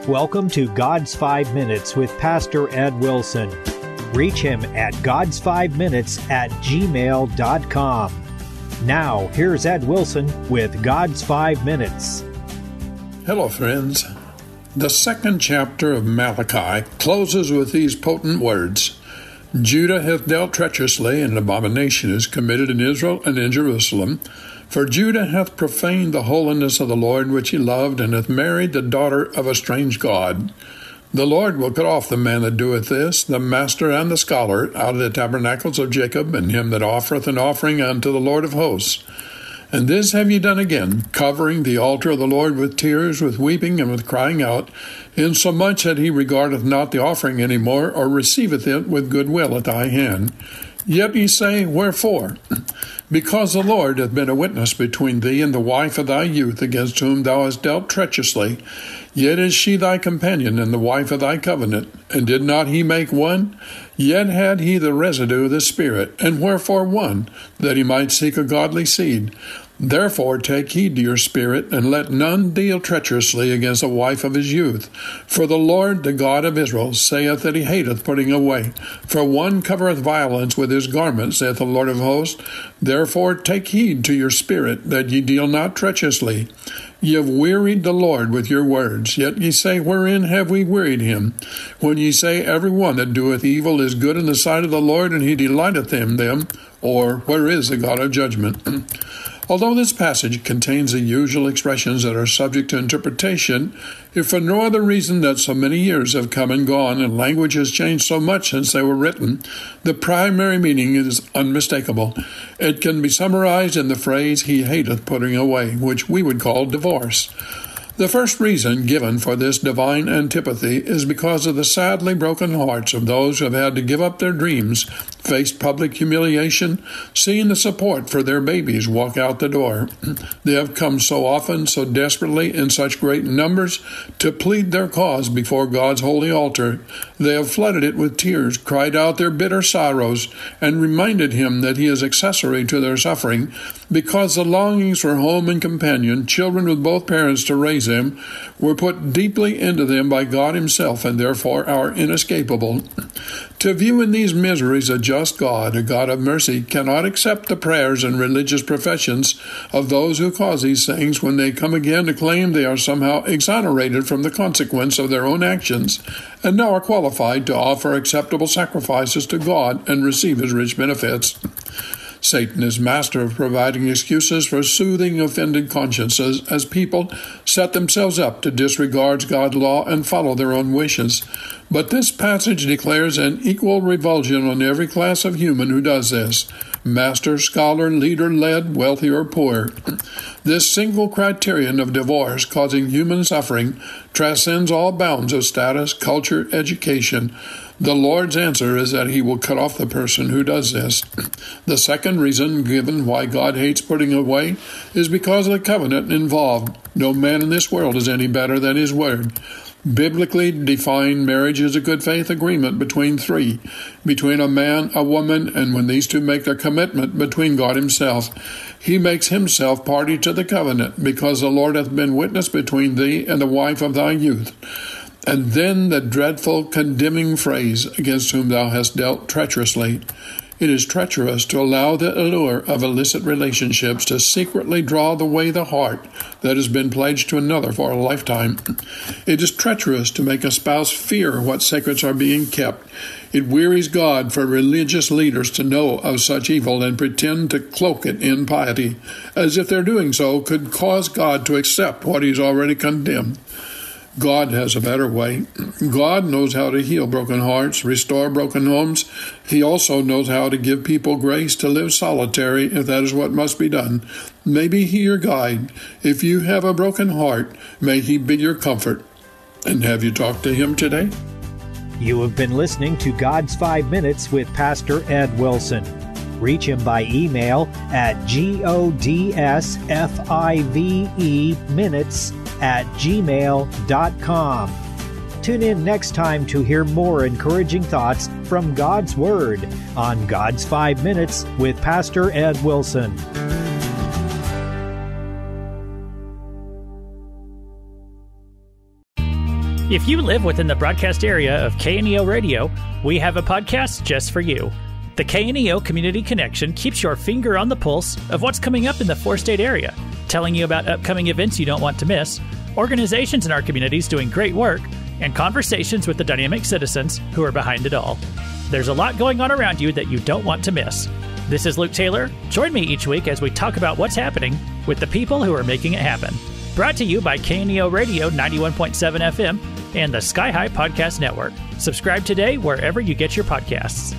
Welcome to God's 5 Minutes with Pastor Ed Wilson. Reach him at GodsFiveMinutes@gmail.com. Now, here's Ed Wilson with God's 5 Minutes. Hello, friends. The second chapter of Malachi closes with these potent words: Judah hath dealt treacherously, and an abomination is committed in Israel and in Jerusalem. For Judah hath profaned the holiness of the Lord which he loved, and hath married the daughter of a strange god. The Lord will cut off the man that doeth this, the master and the scholar, out of the tabernacles of Jacob, and him that offereth an offering unto the Lord of hosts. And this have ye done again, covering the altar of the Lord with tears, with weeping, and with crying out, insomuch that he regardeth not the offering any more, or receiveth it with good will at thy hand. Yet ye say, Wherefore? Because the Lord hath been a witness between thee and the wife of thy youth, against whom thou hast dealt treacherously. Yet is she thy companion, and the wife of thy covenant. And did not he make one? Yet had he the residue of the Spirit. And wherefore one? That he might seek a godly seed. Therefore take heed to your spirit, and let none deal treacherously against the wife of his youth. For the Lord, the God of Israel, saith that he hateth putting away. For one covereth violence with his garment, saith the Lord of hosts. Therefore take heed to your spirit, that ye deal not treacherously. Ye have wearied the Lord with your words. Yet ye say, Wherein have we wearied him? When ye say, Every one that doeth evil is good in the sight of the Lord, and he delighteth in them. Or, Where is the God of judgment? Although this passage contains the usual expressions that are subject to interpretation, if for no other reason that so many years have come and gone and language has changed so much since they were written, the primary meaning is unmistakable. It can be summarized in the phrase, he hateth putting away, which we would call divorce. The first reason given for this divine antipathy is because of the sadly broken hearts of those who have had to give up their dreams, faced public humiliation, seen the support for their babies walk out the door. They have come so often, so desperately, in such great numbers, to plead their cause before God's holy altar. They have flooded it with tears, cried out their bitter sorrows, and reminded him that he is accessory to their suffering, because the longings for home and companion, children with both parents to raise them, were put deeply into them by God himself, and therefore are inescapable. To view in these miseries a just God, a God of mercy, cannot accept the prayers and religious professions of those who cause these things when they come again to claim they are somehow exonerated from the consequence of their own actions, and now are qualified to offer acceptable sacrifices to God and receive his rich benefits. Satan is master of providing excuses for soothing offended consciences as people set themselves up to disregard God's law and follow their own wishes. But this passage declares an equal revulsion on every class of human who does this: master, scholar, leader, led, wealthy, or poor. This single criterion of divorce causing human suffering transcends all bounds of status, culture, education. The Lord's answer is that he will cut off the person who does this. The second reason given why God hates putting away is because of the covenant involved. No man in this world is any better than his word. Biblically defined, marriage is a good faith agreement between three, between a man, a woman, and when these two make their commitment, between God himself. He makes himself party to the covenant, because the Lord hath been witness between thee and the wife of thy youth. And then the dreadful condemning phrase, against whom thou hast dealt treacherously. It is treacherous to allow the allure of illicit relationships to secretly draw away the heart that has been pledged to another for a lifetime. It is treacherous to make a spouse fear what secrets are being kept. It wearies God for religious leaders to know of such evil and pretend to cloak it in piety, as if their doing so could cause God to accept what he's already condemned. God has a better way. God knows how to heal broken hearts, restore broken homes. He also knows how to give people grace to live solitary if that is what must be done. May He be your guide. If you have a broken heart, may He be your comfort. And have you talked to Him today? You have been listening to God's 5 Minutes with Pastor Ed Wilson. Reach him by email at GodsFiveMinutes@gmail.com. Tune in next time to hear more encouraging thoughts from God's Word on God's 5 Minutes with Pastor Ed Wilson. If you live within the broadcast area of KNEO Radio, we have a podcast just for you. The KNEO Community Connection keeps your finger on the pulse of what's coming up in the four-state area, telling you about upcoming events you don't want to miss, organizations in our communities doing great work, and conversations with the dynamic citizens who are behind it all. There's a lot going on around you that you don't want to miss. This is Luke Taylor. Join me each week as we talk about what's happening with the people who are making it happen. Brought to you by KNEO Radio 91.7 FM and the Sky High Podcast Network. Subscribe today wherever you get your podcasts.